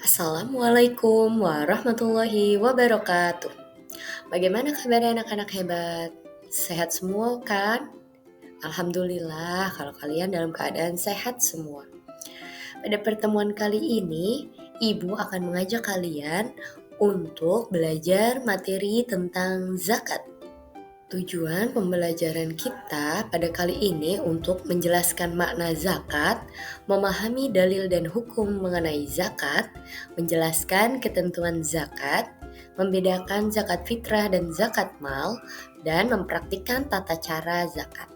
Assalamualaikum warahmatullahi wabarakatuh. Bagaimana kabar anak-anak hebat? Sehat semua kan? Alhamdulillah kalau kalian dalam keadaan sehat semua. Pada pertemuan kali ini, Ibu akan mengajak kalian untuk belajar materi tentang zakat. Tujuan pembelajaran kita pada kali ini untuk menjelaskan makna zakat, memahami dalil dan hukum mengenai zakat, menjelaskan ketentuan zakat, membedakan zakat fitrah dan zakat mal, dan mempraktikkan tata cara zakat.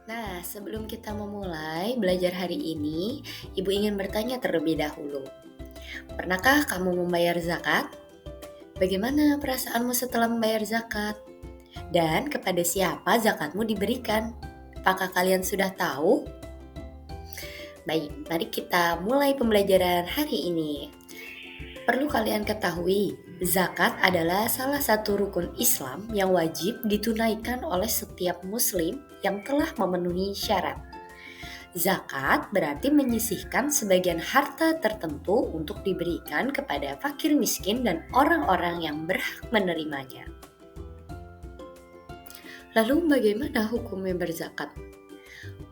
Nah, sebelum kita memulai belajar hari ini, Ibu ingin bertanya terlebih dahulu. Pernahkah kamu membayar zakat? Bagaimana perasaanmu setelah membayar zakat? Dan kepada siapa zakatmu diberikan? Apakah kalian sudah tahu? Baik, mari kita mulai pembelajaran hari ini. Perlu kalian ketahui, zakat adalah salah satu rukun Islam yang wajib ditunaikan oleh setiap muslim yang telah memenuhi syarat. Zakat berarti menyisihkan sebagian harta tertentu untuk diberikan kepada fakir miskin dan orang-orang yang berhak menerimanya. Lalu bagaimana hukumnya berzakat?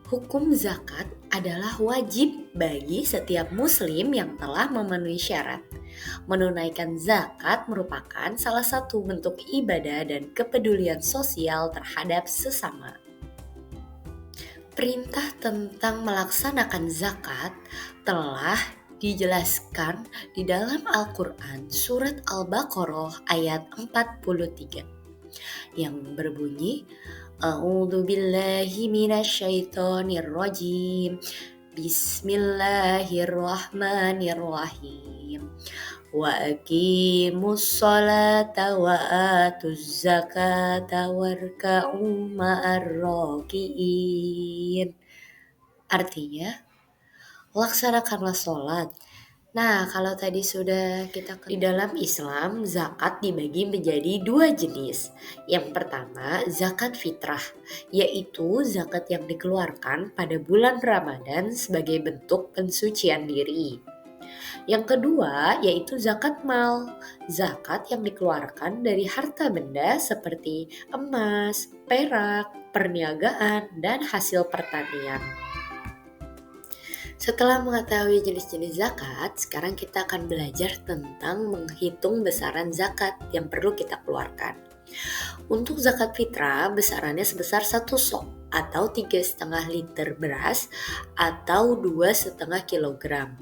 Hukum zakat adalah wajib bagi setiap muslim yang telah memenuhi syarat. Menunaikan zakat merupakan salah satu bentuk ibadah dan kepedulian sosial terhadap sesama. Perintah tentang melaksanakan zakat telah dijelaskan di dalam Al-Quran surat Al-Baqarah ayat 43 yang berbunyi A'udzu billahi minasyaitonir rajim. Bismillahirrahmanirrahim. Wa aqimus sholata wa atuz zakata warka'u ma'ar raki'in. Artinya, laksanakanlah sholat. Nah, kalau tadi sudah kita di dalam Islam, zakat dibagi menjadi dua jenis. Yang pertama, zakat fitrah, yaitu zakat yang dikeluarkan pada bulan Ramadan sebagai bentuk pensucian diri. Yang kedua, yaitu zakat mal, zakat yang dikeluarkan dari harta benda seperti emas, perak, perniagaan, dan hasil pertanian. Setelah mengetahui jenis-jenis zakat, sekarang kita akan belajar tentang menghitung besaran zakat yang perlu kita keluarkan. Untuk zakat fitrah, besarannya sebesar 1 sok atau 3,5 liter beras atau 2,5 kilogram.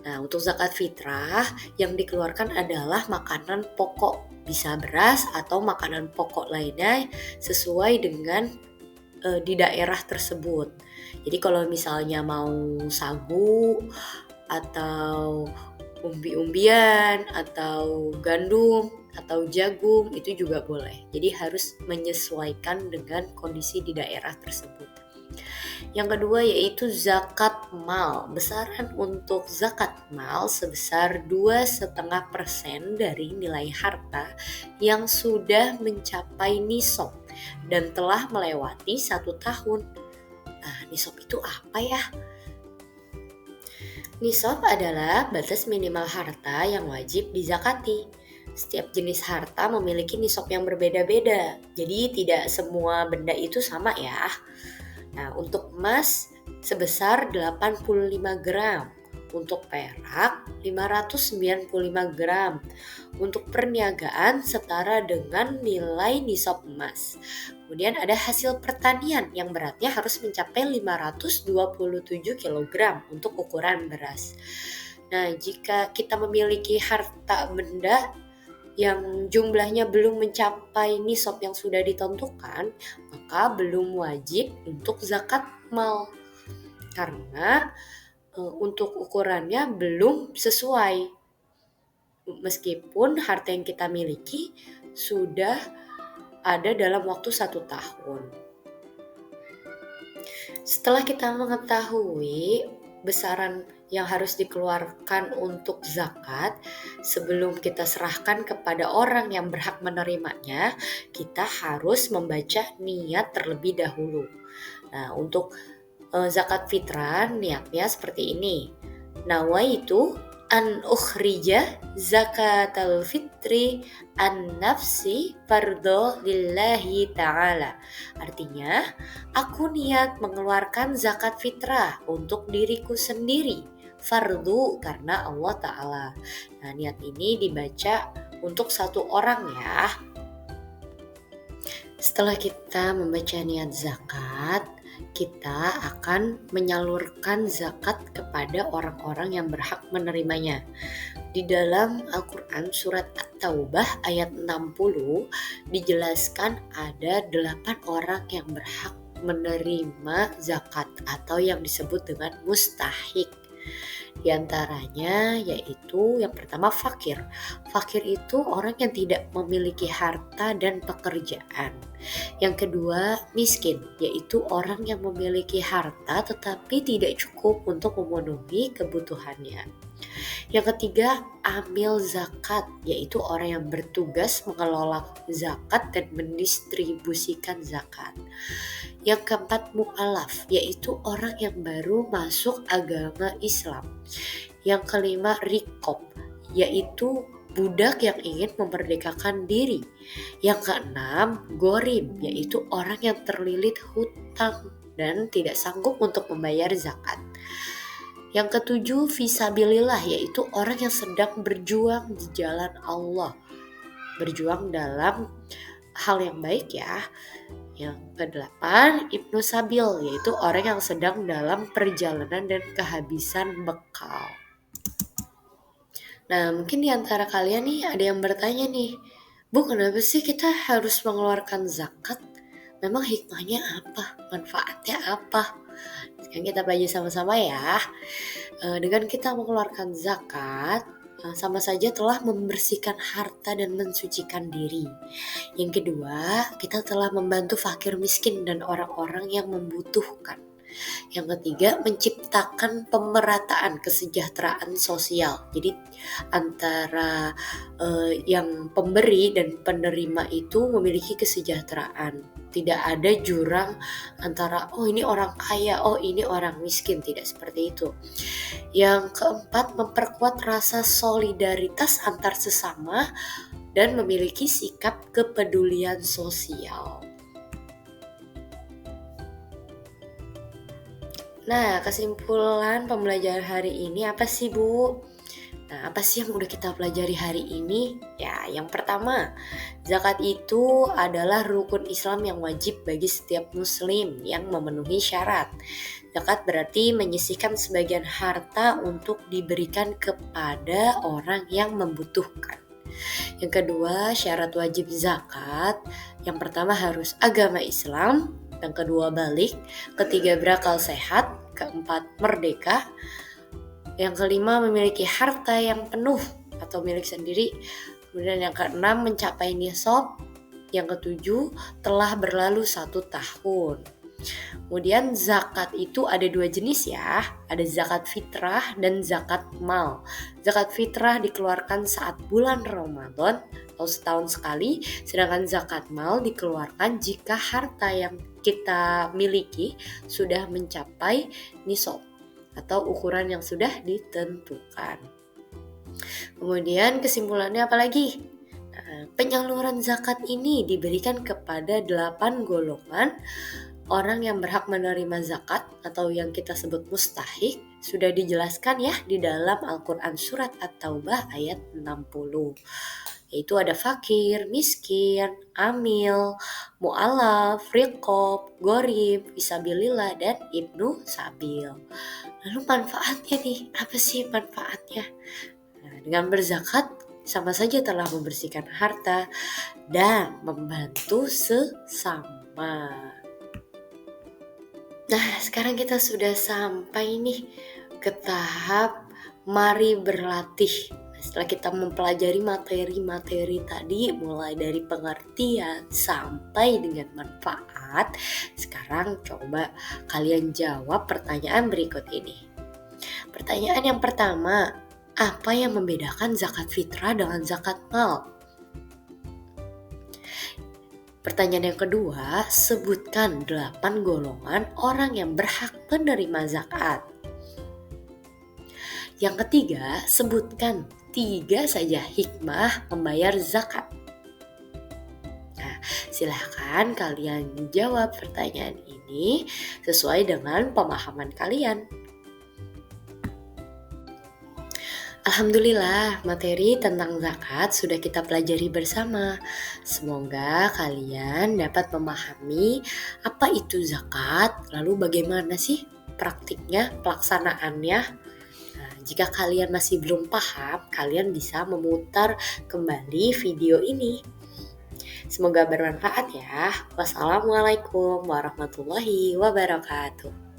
Nah, untuk zakat fitrah yang dikeluarkan adalah makanan pokok, bisa beras atau makanan pokok lainnya sesuai dengan di daerah tersebut. Jadi kalau misalnya mau sagu atau umbi-umbian atau gandum atau jagung itu juga boleh. Jadi harus menyesuaikan dengan kondisi di daerah tersebut. Yang kedua yaitu zakat mal. Besaran untuk zakat mal sebesar 2,5% dari nilai harta yang sudah mencapai nisab dan telah melewati 1 tahun. Nah, nisab itu apa ya? Nisab adalah batas minimal harta yang wajib dizakati. Setiap jenis harta memiliki nisab yang berbeda-beda, jadi tidak semua benda itu sama ya. Nah, untuk emas sebesar 85 gram, untuk perak 595 gram, untuk perniagaan setara dengan nilai nisab emas. Kemudian ada hasil pertanian yang beratnya harus mencapai 527 kg untuk ukuran beras. Nah, jika kita memiliki harta benda yang jumlahnya belum mencapai nisab yang sudah ditentukan, maka belum wajib untuk zakat mal. Karena untuk ukurannya belum sesuai. Meskipun harta yang kita miliki sudah ada dalam waktu 1 tahun. Setelah kita mengetahui besaran yang harus dikeluarkan untuk zakat, sebelum kita serahkan kepada orang yang berhak menerimanya, kita harus membaca niat terlebih dahulu. Nah, untuk Zakat fitrah niatnya seperti ini. Nawaitu an ukhrija zakatal fitri an nafsi fardho lillahi ta'ala. Artinya, aku niat mengeluarkan zakat fitrah untuk diriku sendiri, fardu karena Allah Ta'ala. Nah, niat ini dibaca untuk satu orang ya. Setelah kita membaca niat zakat, kita akan menyalurkan zakat kepada orang-orang yang berhak menerimanya. Di dalam Al-Quran surat At-Taubah ayat 60 dijelaskan ada 8 orang yang berhak menerima zakat atau yang disebut dengan mustahik. Di antaranya yaitu yang pertama fakir. Fakir itu orang yang tidak memiliki harta dan pekerjaan. Yang kedua miskin, yaitu orang yang memiliki harta tetapi tidak cukup untuk memenuhi kebutuhannya. Yang ketiga, amil zakat, yaitu orang yang bertugas mengelola zakat dan mendistribusikan zakat. Yang keempat, mu'alaf, yaitu orang yang baru masuk agama Islam. Yang kelima, rikob, yaitu budak yang ingin memerdekakan diri. Yang keenam, gorim, yaitu orang yang terlilit hutang dan tidak sanggup untuk membayar zakat. Yang ketujuh, fisabilillah, yaitu orang yang sedang berjuang di jalan Allah. Berjuang dalam hal yang baik ya. Yang kedelapan, ibnu sabil, yaitu orang yang sedang dalam perjalanan dan kehabisan bekal. Nah, mungkin di antara kalian nih ada yang bertanya nih, Bu, kenapa sih kita harus mengeluarkan zakat? Memang hikmahnya apa? Manfaatnya apa? Sekarang kita belajar sama-sama ya. Dengan kita mengeluarkan zakat, sama saja telah membersihkan harta dan mensucikan diri. Yang kedua, kita telah membantu fakir miskin dan orang-orang yang membutuhkan. Yang ketiga, menciptakan pemerataan kesejahteraan sosial. Jadi antara yang pemberi dan penerima itu memiliki kesejahteraan. Tidak ada jurang antara ini orang kaya, ini orang miskin, tidak seperti itu. Yang keempat, memperkuat rasa solidaritas antar sesama dan memiliki sikap kepedulian sosial. Nah, kesimpulan pembelajaran hari ini apa sih, Bu? Nah, apa sih yang udah kita pelajari hari ini? Ya, yang pertama, zakat itu adalah rukun Islam yang wajib bagi setiap muslim yang memenuhi syarat. Zakat berarti menyisihkan sebagian harta untuk diberikan kepada orang yang membutuhkan. Yang kedua, syarat wajib zakat. Yang pertama harus agama Islam, yang kedua balik, ketiga berakal sehat, keempat merdeka, yang kelima memiliki harta yang penuh atau milik sendiri, kemudian yang keenam mencapai nisab, yang ketujuh telah berlalu 1 tahun. Kemudian zakat itu ada 2 jenis ya, ada zakat fitrah dan zakat mal. Zakat fitrah dikeluarkan saat bulan Ramadan atau setahun sekali, sedangkan zakat mal dikeluarkan jika harta yang kita miliki sudah mencapai nisab atau ukuran yang sudah ditentukan. Kemudian kesimpulannya apa lagi? Penyaluran zakat ini diberikan kepada 8 golongan orang yang berhak menerima zakat atau yang kita sebut mustahik, sudah dijelaskan ya di dalam Al-Quran surat At-Taubah ayat 60. Yaitu ada fakir, miskin, amil, mu'alaf, riqob, gorib, fisabilillah, dan ibnu sabil. Lalu manfaatnya nih, apa sih manfaatnya? Nah, dengan berzakat sama saja telah membersihkan harta dan membantu sesama. Nah, sekarang kita sudah sampai nih ke tahap mari berlatih. Setelah kita mempelajari materi-materi tadi, mulai dari pengertian sampai dengan manfaat, sekarang coba kalian jawab pertanyaan berikut ini. Pertanyaan yang pertama, apa yang membedakan zakat fitrah dengan zakat mal? Pertanyaan yang kedua, sebutkan 8 golongan orang yang berhak menerima zakat. Yang ketiga, sebutkan 3 saja hikmah membayar zakat. Nah, silahkan kalian jawab pertanyaan ini sesuai dengan pemahaman kalian. Alhamdulillah, materi tentang zakat sudah kita pelajari bersama. Semoga kalian dapat memahami apa itu zakat, lalu bagaimana sih praktiknya, pelaksanaannya. Nah, jika kalian masih belum paham, kalian bisa memutar kembali video ini. Semoga bermanfaat ya. Wassalamualaikum warahmatullahi wabarakatuh.